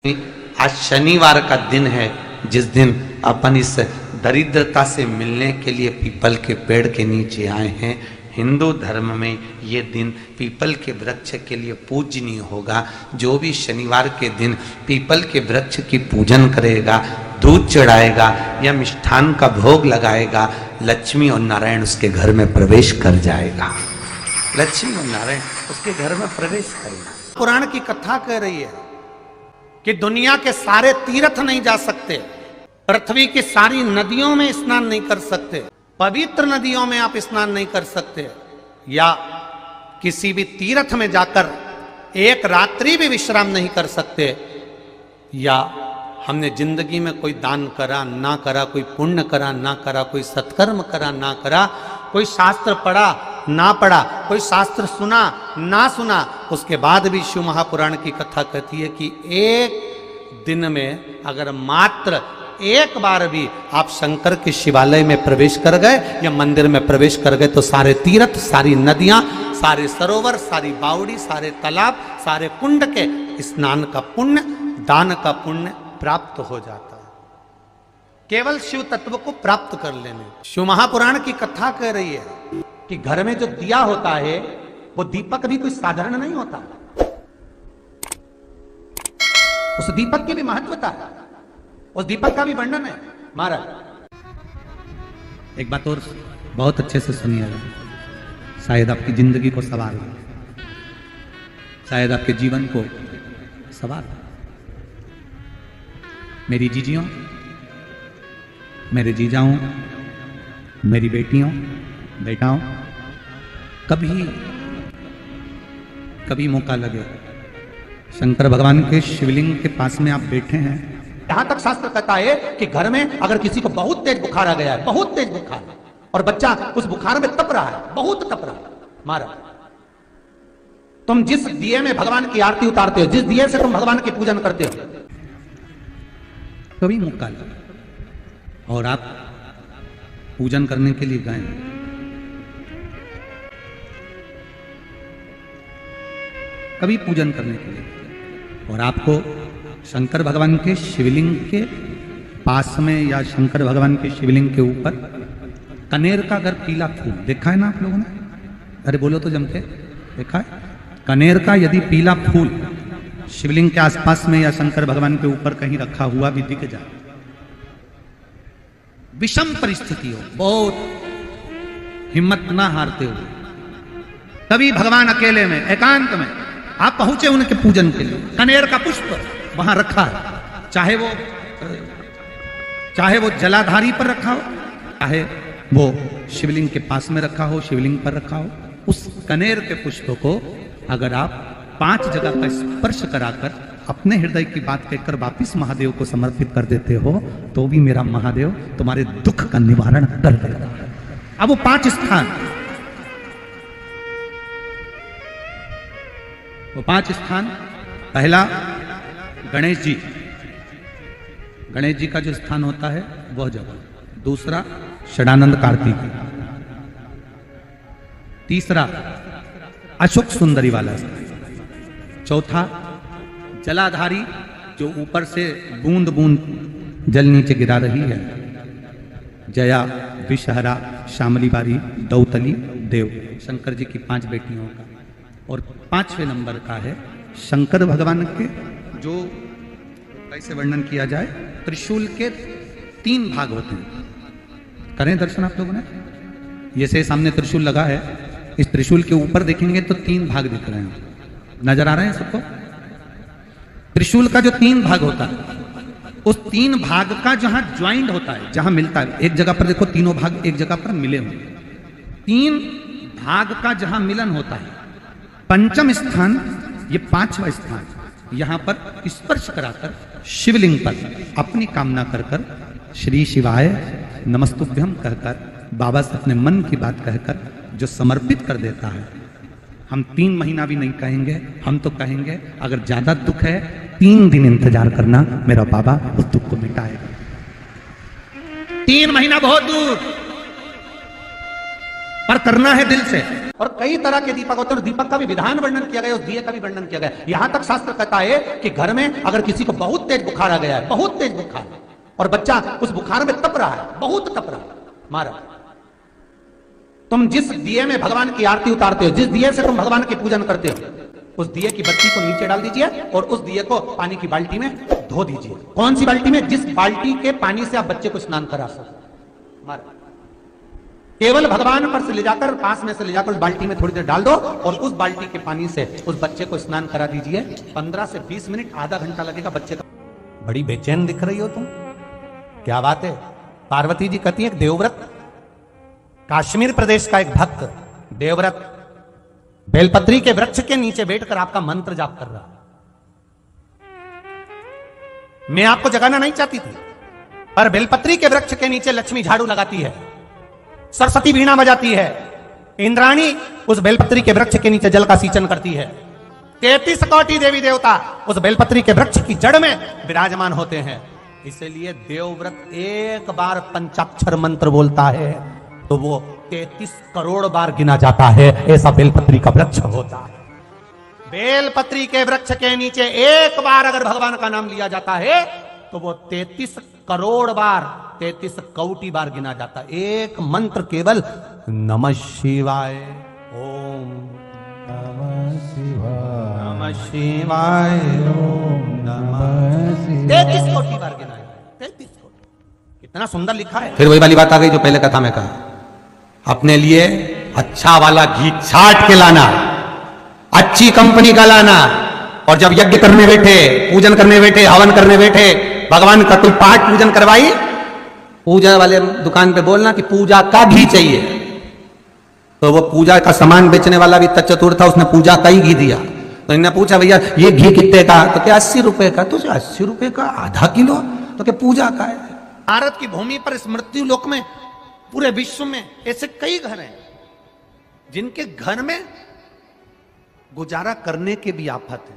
आज शनिवार का दिन है, जिस दिन अपन इस दरिद्रता से मिलने के लिए पीपल के पेड़ के नीचे आए हैं। हिंदू धर्म में ये दिन पीपल के वृक्ष के लिए पूजनीय होगा। जो भी शनिवार के दिन पीपल के वृक्ष की पूजन करेगा, दूध चढ़ाएगा या मिष्ठान का भोग लगाएगा, लक्ष्मी और नारायण उसके घर में प्रवेश कर जाएगा। लक्ष्मी और नारायण उसके घर में प्रवेश करेगा। पुराण की कथा कह रही है कि दुनिया के सारे तीर्थ नहीं जा सकते, पृथ्वी की सारी नदियों में स्नान नहीं कर सकते, पवित्र नदियों में आप स्नान नहीं कर सकते, या किसी भी तीर्थ में जाकर एक रात्रि भी विश्राम नहीं कर सकते, या हमने जिंदगी में कोई दान करा ना करा, कोई पुण्य करा ना करा, कोई सत्कर्म करा ना करा, कोई शास्त्र पढ़ा ना पढ़ा, कोई शास्त्र सुना ना सुना, उसके बाद भी शिव महापुराण की कथा कहती है कि एक दिन में अगर मात्र एक बार भी आप शंकर के शिवालय में प्रवेश कर गए या मंदिर में प्रवेश कर गए तो सारे तीर्थ, सारी नदियां, सारे सरोवर, सारी बावड़ी, सारे तालाब, सारे कुंड के स्नान का पुण्य, दान का पुण्य प्राप्त हो जाता है, केवल शिव तत्व को प्राप्त कर लेने। शिव महापुराण की कथा कह रही है कि घर में जो दिया होता है वो दीपक भी कोई साधारण नहीं होता, उस दीपक की भी महत्वता है, उस दीपक का भी वर्णन है। महाराज एक बात और बहुत अच्छे से सुनिएगा, शायद आपकी जिंदगी को सवार हो, शायद आपके जीवन को सवार हो। मेरी जीजियों, मेरे जीजाओं, मेरी बेटियों, बेटाओं, कभी मौका लगे, शंकर भगवान के शिवलिंग के पास में आप बैठे हैं। यहां तक शास्त्र कहता है कि घर में अगर किसी को बहुत तेज बुखार आ गया है, बहुत तेज बुखार, और बच्चा उस बुखार में तप रहा है, बहुत तप रहा है, महाराज तुम जिस दिए में भगवान की आरती उतारते हो, जिस दिए से तुम भगवान की पूजन करते हो, कभी मौका लगे और आप पूजन करने के लिए गए, कभी पूजन करने के लिए, और आपको शंकर भगवान के शिवलिंग के पास में या शंकर भगवान के शिवलिंग के ऊपर कनेर का अगर पीला फूल देखा है ना आप लोगों ने, अरे बोलो तो जम के, देखा है? कनेर का यदि पीला फूल शिवलिंग के आसपास में या शंकर भगवान के ऊपर कहीं रखा हुआ भी दिख जाए, विषम परिस्थिति हो, बहुत हिम्मत ना हारते हो, तभी भगवान अकेले में एकांत में आप पहुंचे उनके पूजन के लिए, कनेर का पुष्प वहां रखा है, चाहे वो जलाधारी पर रखा हो, चाहे वो शिवलिंग के पास में रखा हो, शिवलिंग पर रखा हो, उस कनेर के पुष्प को अगर आप 5 जगह का स्पर्श कराकर अपने हृदय की बात कहकर वापिस महादेव को समर्पित कर देते हो, तो भी मेरा महादेव तुम्हारे दुख का निवारण कर देगा। अब वो 5 स्थान, वो 5 स्थान, पहला गणेश जी, गणेश जी का जो स्थान होता है वह जगह, दूसरा षडानंद कार्तिक, तीसरा अशोक सुंदरी वाला स्थान, चौथा जलाधारी जो ऊपर से बूंद बूंद जल नीचे गिरा रही है, जया, विषहरा, शामली बारी, दौतली, देव, शंकर जी की 5 बेटियों का, और 5वें नंबर का है शंकर भगवान के, जो कैसे वर्णन किया जाए, त्रिशूल के 3 भाग होते हैं। करें दर्शन आप लोगों ने, जैसे सामने त्रिशूल लगा है, इस त्रिशूल के ऊपर देखेंगे तो 3 भाग दिख रहे हैं, नजर आ रहे हैं सबको? त्रिशूल का जो 3 भाग होता है, उस 3 भाग का जहां ज्वाइंट होता है, जहां मिलता है, एक जगह पर देखो तीनों भाग एक जगह पर मिले हुए, 3 भाग का जहां मिलन होता है, पंचम स्थान, ये 5वां स्थान, यहां पर स्पर्श कराकर शिवलिंग पर अपनी कामना कर कर श्री शिवाय नमस्तुभ्यम कहकर बाबा से अपने मन की बात कहकर जो समर्पित कर देता है, हम 3 महीना भी नहीं कहेंगे, हम तो कहेंगे अगर ज्यादा दुख है 3 दिन इंतजार करना, मेरा बाबा उस दुख को मिटाएगा। 3 महीना बहुत दूर, पर करना है दिल से। और कई तरह के दीपक होते हैं, दीपक का भी विधान वर्णन किया गया, उस दिए का भी वर्णन किया गया। यहां तक शास्त्र कहता है कि घर में अगर किसी को बहुत तेज बुखार आ गया है, बहुत तेज बुखार, और बच्चा उस बुखार में तप रहा है, बहुत तप रहा है, मारा, तुम जिस दिए में भगवान की आरती उतारते हो, जिस दिए से तुम भगवान की पूजन करते हो, उस दिए की बत्ती को नीचे डाल दीजिए और उस दिए को पानी की बाल्टी में धो दीजिए। कौन सी बाल्टी में? जिस बाल्टी के पानी से आप बच्चे को स्नान करा सको। मारा, केवल भगवान पर से ले जाकर, पास में से ले जाकर उस बाल्टी में थोड़ी देर डाल दो और उस बाल्टी के पानी से उस बच्चे को स्नान करा दीजिए। 15 से 20 मिनट, आधा घंटा लगेगा बच्चे का। बड़ी बेचैन दिख रही हो तुम, क्या बात है? पार्वती जी कहती है, देवव्रत, कश्मीर प्रदेश का एक भक्त देवव्रत बेलपत्री के वृक्ष के नीचे बैठकर आपका मंत्र जाप कर रहा। मैं आपको जगाना नहीं चाहती थी, पर बेलपत्री के वृक्ष के नीचे लक्ष्मी झाड़ू लगाती है, सरस्वती वीणा बजाती है, इंद्राणी उस बेलपत्री के वृक्ष के नीचे जल का सींचन करती है, 33 कोटि देवी देवता उस बेलपत्री के वृक्ष की जड़ में विराजमान होते हैं। इसलिए देवव्रत एक बार पंचाक्षर मंत्र बोलता है तो वो 33 करोड़ बार गिना जाता है, ऐसा बेलपत्री का वृक्ष होता है। बेलपत्री के वृक्ष के नीचे एक बार अगर भगवान का नाम लिया जाता है तो वो 33 करोड़ बार, 33 कोटि बार गिना जाता है। एक मंत्र केवल नमः शिवाय, ओम नमः शिवाय, नमः शिवाय, ओम नमः शिवाय, 33 कोटि बार गिना है, 33 कोटि। कितना सुंदर लिखा है। फिर वही वाली बात आ गई जो पहले कथा में कहा, अपने लिए अच्छा वाला घी छाट के लाना, अच्छी कंपनी का लाना, और जब यज्ञ करने बैठे, पूजन करने बैठे, हवन करने बैठे, भगवान का कोई पाठ पूजन करवाई, पूजा वाले दुकान पे बोलना कि पूजा का घी चाहिए। तो वो पूजा का सामान बेचने वाला भी चतुर था, उसने पूजा का ही घी दिया। तो इन्होंने पूछा, भैया ये घी कितने का? तो क्या 80 रुपए का? तो 80 रुपए का आधा किलो? तो क्या पूजा का है? भारत की भूमि पर इस मृत्यु लोक में, पूरे विश्व में ऐसे कई घर हैं जिनके घर में गुजारा करने के भी आफत है।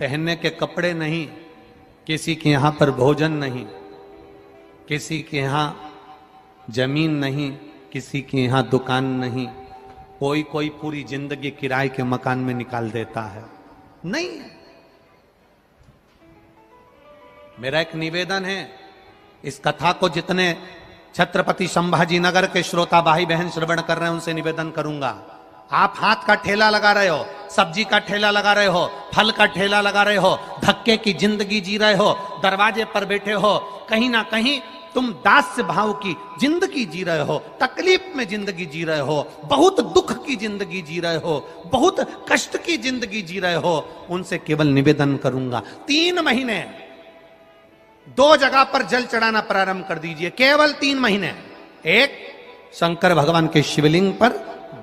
पहनने के कपड़े नहीं, किसी के यहां पर भोजन नहीं, किसी के यहां जमीन नहीं, किसी के यहां दुकान नहीं, कोई कोई पूरी जिंदगी किराए के मकान में निकाल देता है। नहीं, मेरा एक निवेदन है, इस कथा को जितने छत्रपति संभाजी नगर के श्रोता भाई बहन श्रवण कर रहे हैं उनसे निवेदन करूंगा, आप हाथ का ठेला लगा रहे हो, सब्जी का ठेला लगा रहे हो, फल का ठेला लगा रहे हो, धक्के की जिंदगी जी रहे हो, दरवाजे पर बैठे हो, कहीं ना कहीं तुम दास्य भाव की जिंदगी जी रहे हो, तकलीफ में जिंदगी जी रहे हो, बहुत दुख की जिंदगी जी रहे हो, बहुत कष्ट की जिंदगी जी रहे हो, उनसे केवल निवेदन करूंगा, 3 महीने 2 जगह पर जल चढ़ाना प्रारंभ कर दीजिए, केवल 3 महीने। एक शंकर भगवान के शिवलिंग पर,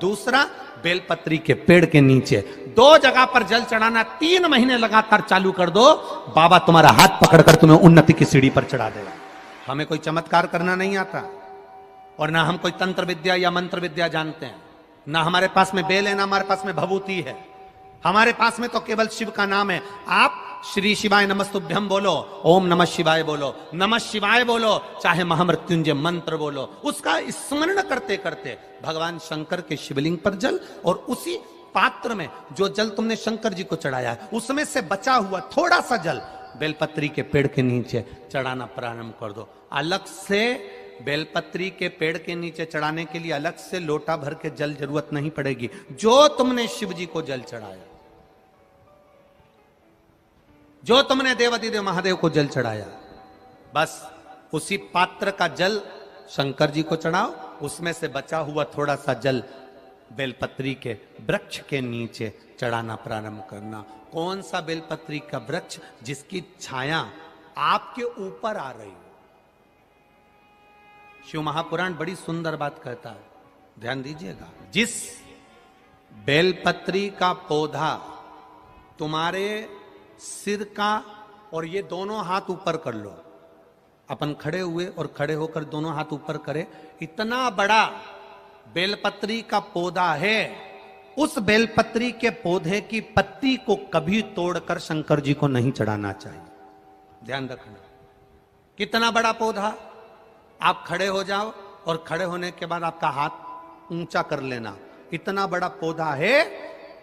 दूसरा बेलपत्री के पेड़ के नीचे, 2 जगह पर जल चढ़ाना 3 महीने लगातार चालू कर दो, बाबा तुम्हारा हाथ पकड़कर तुम्हें उन्नति की सीढ़ी पर चढ़ा देगा। हमें कोई चमत्कार करना नहीं आता, और ना हम कोई तंत्र विद्या या मंत्र विद्या जानते हैं, ना हमारे पास में बेल है, ना हमारे पास में भभूति है, हमारे पास में तो केवल शिव का नाम है। आप श्री शिवाय नमस्तुभ्यम बोलो, ओम नमः शिवाय बोलो, नमः शिवाय बोलो, चाहे महामृत्युंजय मंत्र बोलो, उसका स्मरण करते करते भगवान शंकर के शिवलिंग पर जल, और उसी पात्र में जो जल तुमने शंकर जी को चढ़ाया है उसमें से बचा हुआ थोड़ा सा जल बेलपत्री के पेड़ के नीचे चढ़ाना प्रारंभ कर दो। अलग से बेलपत्री के पेड़ के नीचे चढ़ाने के लिए अलग से लोटा भर के जल जरूरत नहीं पड़ेगी। जो तुमने शिव जी को जल चढ़ाया, जो तुमने देवाधिदेव महादेव को जल चढ़ाया, बस उसी पात्र का जल शंकर जी को चढ़ाओ, उसमें से बचा हुआ थोड़ा सा जल बेलपत्री के वृक्ष के नीचे चढ़ाना प्रारंभ करना। कौन सा बेलपत्री का वृक्ष? जिसकी छाया आपके ऊपर आ रही हो। शिव महापुराण बड़ी सुंदर बात कहता है, ध्यान दीजिएगा। जिस बेलपत्री का पौधा तुम्हारे सिर का, और ये दोनों हाथ ऊपर कर लो, अपन खड़े हुए और खड़े होकर दोनों हाथ ऊपर करे, इतना बड़ा बेलपत्री का पौधा है, उस बेलपत्री के पौधे की पत्ती को कभी तोड़कर शंकर जी को नहीं चढ़ाना चाहिए। ध्यान रखना, कितना बड़ा पौधा। आप खड़े हो जाओ और खड़े होने के बाद आपका हाथ ऊंचा कर लेना। इतना बड़ा पौधा है,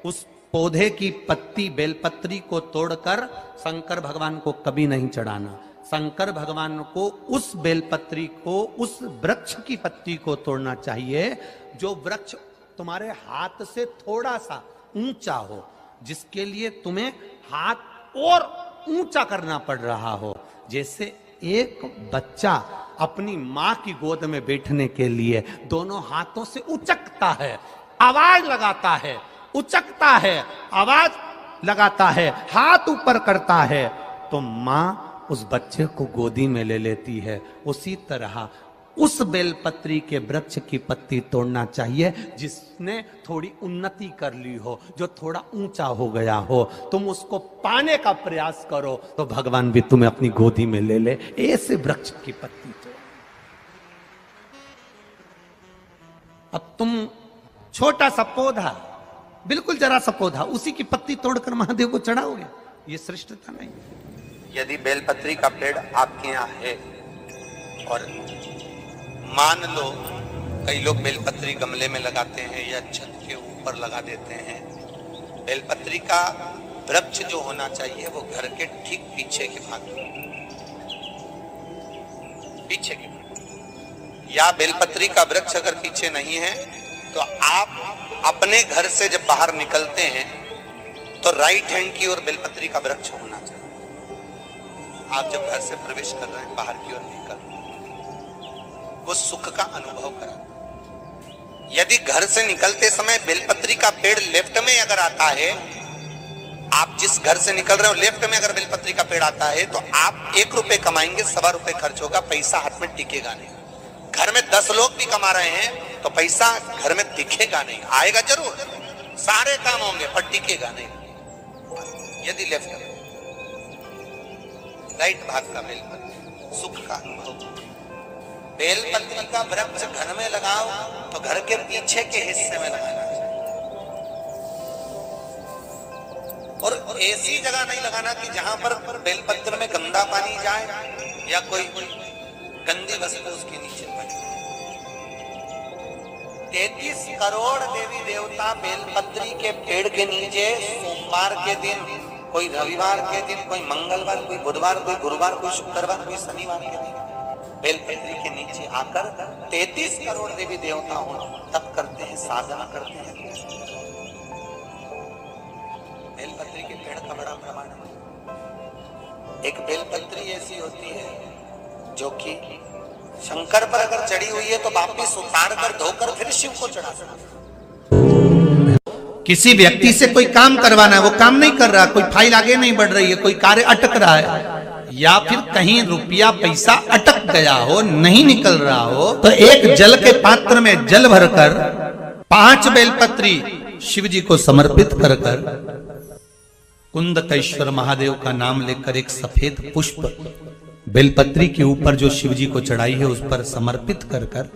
उस पौधे की पत्ती बेलपत्री को तोड़कर शंकर भगवान को कभी नहीं चढ़ाना। शंकर भगवान को उस बेलपत्री को, उस वृक्ष की पत्ती को तोड़ना चाहिए जो वृक्ष तुम्हारे हाथ से थोड़ा सा ऊंचा हो, जिसके लिए तुम्हें हाथ और ऊंचा करना पड़ रहा हो। जैसे एक बच्चा अपनी मां की गोद में बैठने के लिए दोनों हाथों से उचकता है, आवाज लगाता है, उचकता है, आवाज लगाता है, हाथ ऊपर करता है, तो मां उस बच्चे को गोदी में ले लेती है। उसी तरह उस बेलपत्री के वृक्ष की पत्ती तोड़ना चाहिए जिसने थोड़ी उन्नति कर ली हो, जो थोड़ा ऊंचा हो गया हो। तुम उसको पाने का प्रयास करो तो भगवान भी तुम्हें अपनी गोदी में ले ले। ऐसे वृक्ष की पत्ती तोड़। अब तुम छोटा सा पौधा, बिल्कुल जरा सा पौधा, उसी की पत्ती तोड़कर महादेव को चढ़ाओगे, ये श्रेष्ठता नहीं। यदि बेलपत्री का पेड़ आपके यहाँ है और मान लो कई लोग बेलपत्री गमले में लगाते हैं या छत के ऊपर लगा देते हैं, बेलपत्री का वृक्ष जो होना चाहिए वो घर के ठीक पीछे के भाग में, पीछे के भाग। या बेलपत्री का वृक्ष अगर पीछे नहीं है तो आप अपने घर से जब बाहर निकलते हैं तो राइट हैंड की ओर बेलपत्री का वृक्ष होना चाहिए। आप जब घर से प्रवेश कर रहे हैं, बाहर की ओर निकल, वो सुख का अनुभव करा। यदि घर से निकलते समय बेलपत्री का पेड़ लेफ्ट में अगर आता है, आप जिस घर से निकल रहे हो लेफ्ट में अगर बेलपत्री का पेड़ आता है तो आप 1 रुपए कमाएंगे, 1.25 रुपए खर्च होगा, पैसा हाथ में टिकेगा नहीं। घर में 10 लोग भी कमा रहे हैं तो पैसा घर में दिखेगा नहीं, आएगा जरूर, सारे काम होंगे पर टिकेगा नहीं। यदि लेफ्ट राइट भाग का बेलपत्री, सुख का अनुभव। बेलपत्री का वृक्ष घर में लगाओ तो घर के पीछे के हिस्से में लगाना चाहिए, और ऐसी जगह नहीं लगाना कि जहां पर बेलपत्र में गंदा पानी जाए या कोई गंदी वस्तु उसके नीचे पड़े। 33 करोड़ देवी देवता बेलपत्री के पेड़ के नीचे सोमवार के दिन, कोई रविवार के दिन, कोई मंगलवार, कोई बुधवार, कोई गुरुवार, कोई शुक्रवार, कोई शनिवार के दिन बेलपत्री के नीचे आकर 33 करोड़ देवी देवता हो तप करते हैं, साधना करते हैं। बेलपत्री के पेड़ का बड़ा प्रमाण है। एक बेलपत्री ऐसी होती है जो कि शंकर पर अगर चढ़ी हुई है तो वापिस उतार कर धोकर फिर शिव को चढ़ा सकते। किसी व्यक्ति से कोई काम करवाना है, वो काम नहीं कर रहा, कोई फाइल आगे नहीं बढ़ रही है, कोई कार्य अटक रहा है, या फिर कहीं रुपया पैसा अटक गया हो, नहीं निकल रहा हो, तो एक जल के पात्र में जल भरकर 5 बेलपत्री शिव जी को समर्पित कर कुंदकेश्वर महादेव का नाम लेकर एक सफेद पुष्प बेलपत्री के ऊपर जो शिव जी को चढ़ाई है उस पर समर्पित कर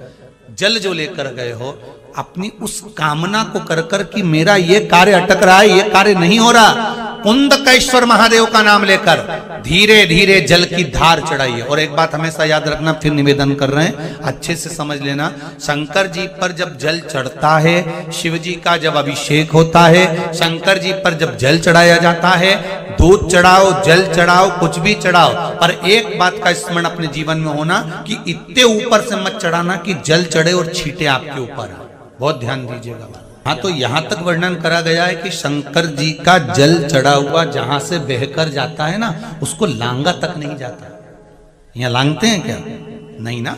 जल जो लेकर गए हो, अपनी उस कामना को कर कि मेरा ये कार्य अटक रहा है, ये कार्य नहीं हो रहा, कुंदकेश्वर महादेव का नाम लेकर धीरे धीरे जल की धार चढ़ाइए। और एक बात हमेशा याद रखना, फिर निवेदन कर रहे हैं, अच्छे से समझ लेना, शंकर जी पर जब जल चढ़ता है, शिव जी का जब अभिषेक होता है, शंकर जी पर जब जल चढ़ाया जाता है, दूध चढ़ाओ, जल चढ़ाओ, कुछ भी चढ़ाओ, पर एक बात का स्मरण अपने जीवन में होना कि इतने ऊपर से मत चढ़ाना कि जल चढ़े और छींटे आपके ऊपर। बहुत ध्यान दीजिएगा। हाँ, तो यहां तक वर्णन करा गया है कि शंकर जी का जल चढ़ा हुआ जहां से बहकर जाता है ना, उसको लांगा तक नहीं जाता। यहाँ लांगते हैं क्या? नहीं ना,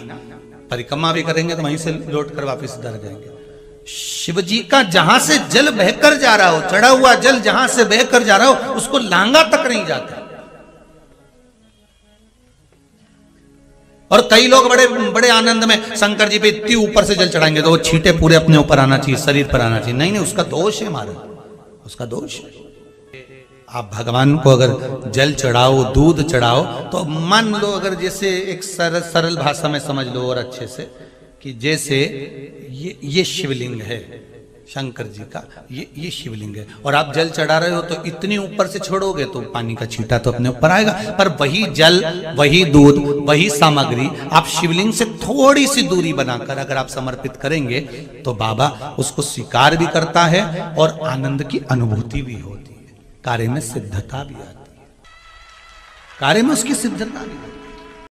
परिक्रमा भी करेंगे तो वहीं से लौट कर वापिस इधर जाएंगे। शिव जी का जहां से जल बहकर जा रहा हो, चढ़ा हुआ जल जहां से बहकर जा रहा हो, उसको लांगा तक नहीं जाता। और कई लोग बड़े बड़े आनंद में शंकर जी पे इतनी ऊपर से जल चढ़ाएंगे तो वो छींटे पूरे अपने ऊपर आना चाहिए, शरीर पर आना चाहिए। नहीं नहीं, उसका दोष है महाराज, उसका दोष है। आप भगवान को अगर जल चढ़ाओ, दूध चढ़ाओ, तो मान लो अगर जैसे एक सरल भाषा में समझ लो और अच्छे से, कि जैसे ये शिवलिंग है, शंकर जी का ये शिवलिंग है। और आप जल चढ़ा रहे हो तो इतनी ऊपर से छोड़ोगे तो पानी का छींटा तो अपने ऊपर आएगा, पर वही जल, वही दूध, वही सामग्री आप शिवलिंग से थोड़ी सी दूरी बनाकर अगर आप समर्पित करेंगे तो बाबा उसको स्वीकार भी करता है और आनंद की अनुभूति भी होती है, कार्य में सिद्धता भी आती है, कार्य में उसकी सिद्धता भी।